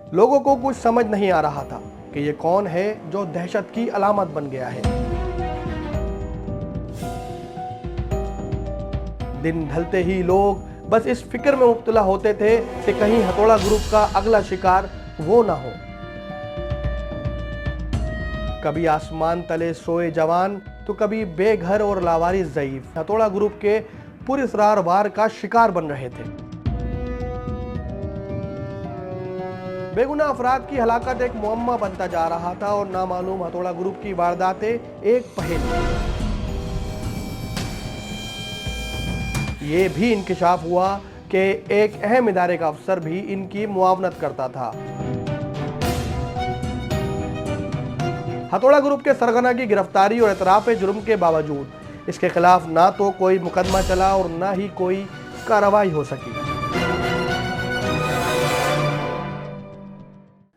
लोगों को कुछ समझ नहीं आ रहा था कि ये कौन है जो दहशत की अलामत बन गया है। दिन ढलते ही लोग बस इस फिक्र में मुब्तला होते थे कि कहीं हथौड़ा ग्रुप का अगला शिकार वो ना हो। कभी आसमान तले सोए जवान तो कभी बेघर और लावारिस ज़ईफ हथौड़ा ग्रुप के पुरअसरार वार का शिकार बन रहे थे। बेगुनाह अफराद की हलाकत एक मुअम्मा बनता जा रहा था और नामालूम हथौड़ा ग्रुप की वारदातें एक पहेली। ये भी इंकिशाफ हुआ कि एक अहम इदारे का अफसर भी इनकी मुआवनत करता था। हथौड़ा ग्रुप के सरगना की गिरफ्तारी और इतराफ़ जुर्म के बावजूद इसके खिलाफ ना तो कोई मुकदमा चला और ना ही कोई कार्रवाई हो सकी।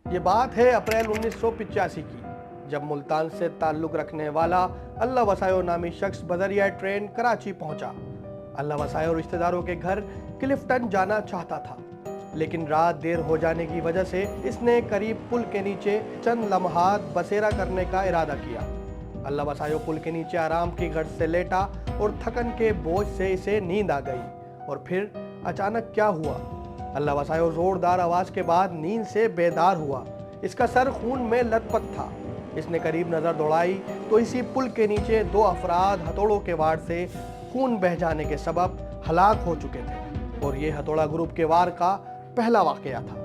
ये बात है अप्रैल 1985 की, जब मुल्तान से ताल्लुक रखने वाला अल्लाह वसायो नामी शख्स बदरिया ट्रेन कराची पहुंचा। अल्लाह वसायो रिश्तेदारों के घर क्लिफ्टन जाना चाहता था, लेकिन रात देर हो जाने की वजह से इसने करीब पुल के नीचे चंद लम्हात बसेरा करने का इरादा किया। अल्लाह वसायो पुल के नीचे आराम की गर्द से लेटा और थकन के बोझ से इसे नींद आ गई। और फिर अचानक क्या हुआ? अल्लाह वसायो जोरदार आवाज के बाद नींद से बेदार हुआ। इसका सर खून में लथपथ था। इसने करीब नजर दौड़ाई तो इसी पुल के नीचे दो अफराद हथौड़ों के वार से खून बह जाने के सबब हलाक हो चुके थे और ये हथौड़ा ग्रुप के वार का पहला वाकया था।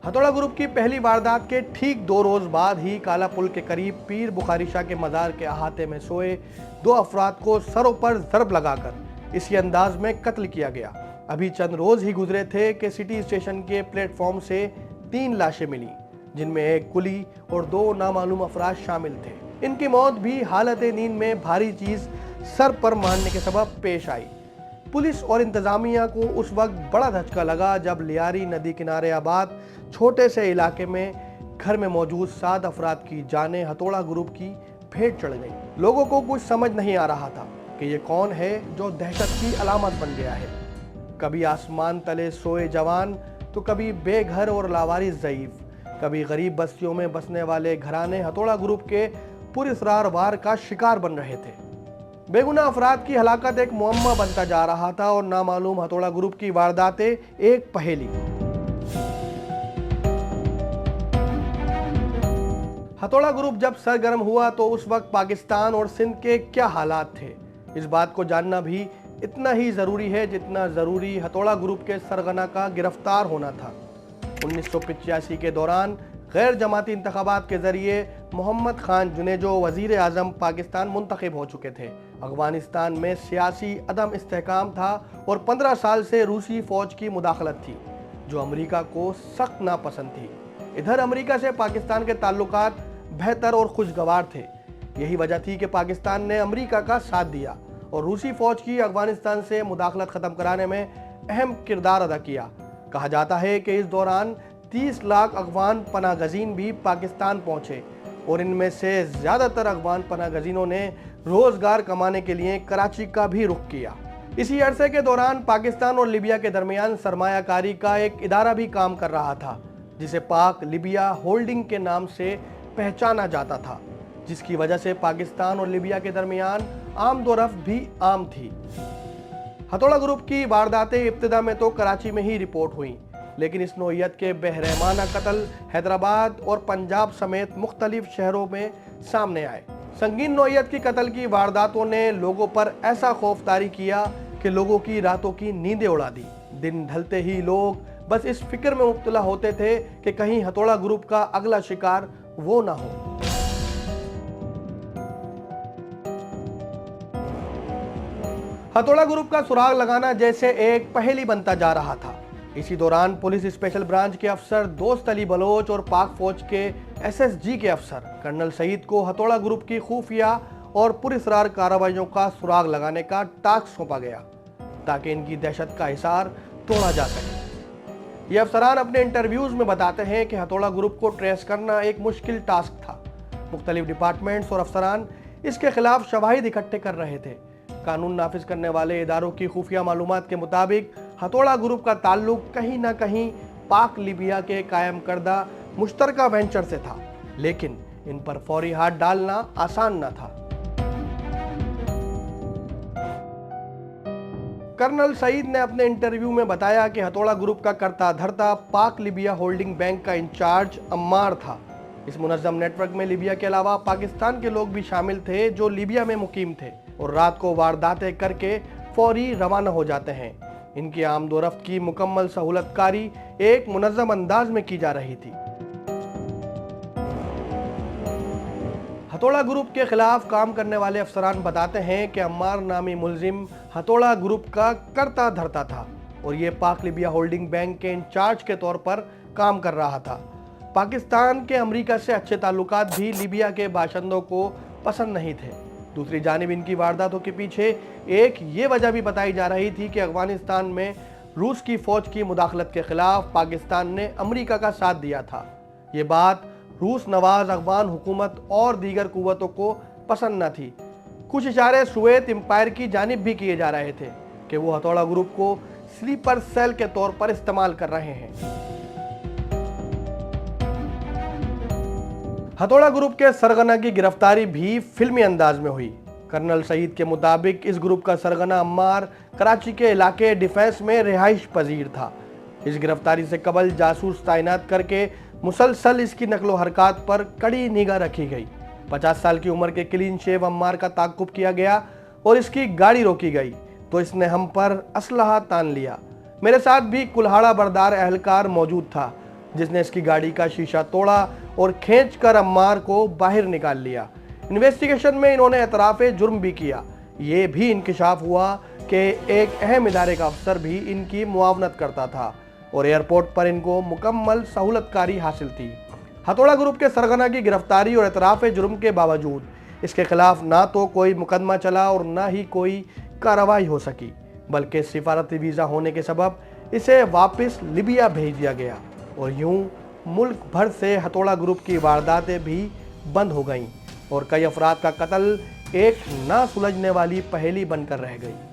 हथौड़ा ग्रुप की पहली वारदात के ठीक 2 रोज बाद ही काला पुल के करीब पीर बुखारी शाह के मजार के अहाते में सोए 2 अफराद को सरों पर ज़रब लगाकर इसी अंदाज में कत्ल किया गया। अभी चंद रोज ही गुजरे थे कि सिटी स्टेशन के प्लेटफॉर्म से 3 लाशें मिली, जिनमें एक कुली और 2 नामालूम अफराद शामिल थे। इनकी मौत भी हालत नींद में भारी चीज सर पर मारने के सबब पेश आई। पुलिस और इंतजामिया को उस वक्त बड़ा धचका लगा जब लियारी नदी किनारे आबाद छोटे से इलाके में घर में मौजूद 7 अफराद की जानें हथौड़ा ग्रुप की भेंट चढ़ गई। लोगों को कुछ समझ नहीं आ रहा था कि ये कौन है जो दहशत की अलामत बन गया है। कभी आसमान तले सोए जवान तो कभी बेघर और लावारिस ज़ईफ, कभी गरीब बस्तियों में बसने वाले घराने हथौड़ा ग्रुप के पुरअसरार वार का शिकार बन रहे थे। बेगुनाह अफराद की हलाकत एक मुअम्मा बनता जा रहा था और नामालूम हथौड़ा ग्रुप की वारदातें एक पहेली। हथौड़ा ग्रुप जब सरगर्म हुआ तो उस वक्त पाकिस्तान और सिंध के क्या हालात थे, इस बात को जानना भी इतना ही ज़रूरी है जितना ज़रूरी हथौड़ा ग्रुप के सरगना का गिरफ्तार होना था। 1985 के दौरान गैर जमाती इंतखाबात के जरिए मोहम्मद खान जुनेजो वजीर आज़म पाकिस्तान मुंतखब हो चुके थे। अफगानिस्तान में सियासी अदम इस्तेहकाम था और 15 साल से रूसी फ़ौज की मुदाखलत थी, जो अमेरिका को सख्त नापसंद थी। इधर अमेरिका से पाकिस्तान के ताल्लुकात बेहतर और खुशगवार थे। यही वजह थी कि पाकिस्तान ने अमेरिका का साथ दिया और रूसी फ़ौज की अफगानिस्तान से मुदाखलत ख़त्म कराने में अहम किरदार अदा किया। कहा जाता है कि इस दौरान 30 लाख अफगान पनाह गज़ीन भी पाकिस्तान पहुँचे और इनमें से ज़्यादातर अफगान पनाह गज़ीनों ने रोज़गार कमाने के लिए कराची का भी रुख किया। इसी अरसे के दौरान पाकिस्तान और लीबिया के दरमियान सरमायाकारी का एक इदारा भी काम कर रहा था, जिसे पाक लीबिया होल्डिंग के नाम से पहचाना जाता था, जिसकी वजह से पाकिस्तान और लीबिया के दरमियान आमदोरफ्त भी आम थी। हथौड़ा ग्रुप की वारदातें इब्तिदा में तो कराची में ही रिपोर्ट हुई, लेकिन इस नौइयत के बेरहमाना कत्ल हैदराबाद और पंजाब समेत मुख्तलिफ शहरों में सामने आए। संगीन नौइयत की कत्ल की वारदातों ने लोगों पर ऐसा खौफ तारी किया कि लोगों की रातों की नींदें उड़ा दी। दिन ढलते ही लोग बस इस फिक्र में मुब्तला होते थे कि कहीं हथौड़ा ग्रुप का अगला शिकार वो ना हो। हथौड़ा ग्रुप का सुराग लगाना जैसे एक पहेली बनता जा रहा था। इसी दौरान पुलिस स्पेशल ब्रांच के अफसर दोस्त अली बलोच और पाक फौज के SSG के अफसर कर्नल सईद को हथौड़ा ग्रुप की खुफिया और पुरअसरार कार्रवाइयों का सुराग लगाने का टास्क सौंपा गया, ताकि इनकी दहशत का हिसार तोड़ा जा सके। ये अफसरान अपने इंटरव्यूज में बताते हैं कि हथौड़ा ग्रुप को ट्रेस करना एक मुश्किल टास्क था। मुख्तलिफ डिपार्टमेंट्स और अफसरान इसके खिलाफ शवाहिद इकट्ठे कर रहे थे। कानून नाफिज करने वाले इदारों की खुफिया मालूमात के मुताबिक हथौड़ा ग्रुप का ताल्लुक कहीं ना कहीं पाक लीबिया के कायम करदा मुश्तरका वेंचर से था, लेकिन इन पर फौरी हाथ डालना आसान न था। कर्नल सईद ने अपने इंटरव्यू में बताया कि हथौड़ा ग्रुप का कर्ता धर्ता पाक लीबिया होल्डिंग बैंक का इंचार्ज अम्मार था। इस मुनज़्ज़म नेटवर्क में लीबिया के अलावा पाकिस्तान के लोग भी शामिल थे जो लीबिया में मुकीम थे और रात को वारदातें करके फौरी रवाना हो जाते हैं। इनकी आमदोरफ्त की मुकम्मल सहूलतकारी एक मुनज़्ज़म अंदाज में की जा रही थी। हथौड़ा ग्रुप के खिलाफ काम करने वाले अफसरान बताते हैं कि अम्मार नामी मुलजिम हथौड़ा ग्रुप का कर्ता धर्ता था और ये पाक लीबिया होल्डिंग बैंक के इंचार्ज के तौर पर काम कर रहा था। पाकिस्तान के अमेरिका से अच्छे ताल्लुकात भी लीबिया के बाशिंदों को पसंद नहीं थे। दूसरी जानिब इनकी वारदातों के पीछे एक ये वजह भी बताई जा रही थी कि अफगानिस्तान में रूस की फौज की मुदाखलत के खिलाफ पाकिस्तान ने अमेरिका का साथ दिया था। ये बात रूस नवाज अफगान हुकूमत और दीगर कुव्वतों को पसंद न थी। कुछ इशारे सुवेत एम्पायर की जानिब भी किए जा रहे थे कि वो हथौड़ा ग्रुप को स्लीपर सेल के तौर पर इस्तेमाल कर रहे हैं। हथौड़ा ग्रुप के सरगना की गिरफ्तारी भी फिल्मी अंदाज में हुई। कर्नल सईद के मुताबिक इस ग्रुप का सरगना अम्मार कराची के इलाके डिफेंस में रिहाइश पजीर था। इस गिरफ्तारी से कबल जासूस तैनात करके मुसलसल इसकी नकलो हरकत पर कड़ी निगाह रखी गई। 50 साल की उम्र के क्लीन शेव अम्मार का ताक़ुब किया गया और इसकी गाड़ी रोकी गई तो इसने हम पर असलहा तान लिया। मेरे साथ भी कुल्हाड़ा बरदार एहलकार मौजूद था जिसने इसकी गाड़ी का शीशा तोड़ा और खींचकर अम्मार को बाहर निकाल लिया। इन्वेस्टिगेशन में इन्होंने एतराफ़े जुर्म भी किया। ये भी इंकिशाफ हुआ कि एक अहम इदारे का अफसर भी इनकी मुआवनत करता था और एयरपोर्ट पर इनको मुकम्मल सहूलतकारी हासिल थी। हथौड़ा ग्रुप के सरगना की गिरफ्तारी और एतराफ़े जुर्म के बावजूद इसके खिलाफ ना तो कोई मुकदमा चला और ना ही कोई कार्रवाई हो सकी, बल्कि सिफारती वीज़ा होने के सबब इसे वापस लीबिया भेज दिया गया और यूं मुल्क भर से हथौड़ा ग्रुप की वारदातें भी बंद हो गईं और कई अफराद का कत्ल एक ना सुलझने वाली पहेली बनकर रह गई।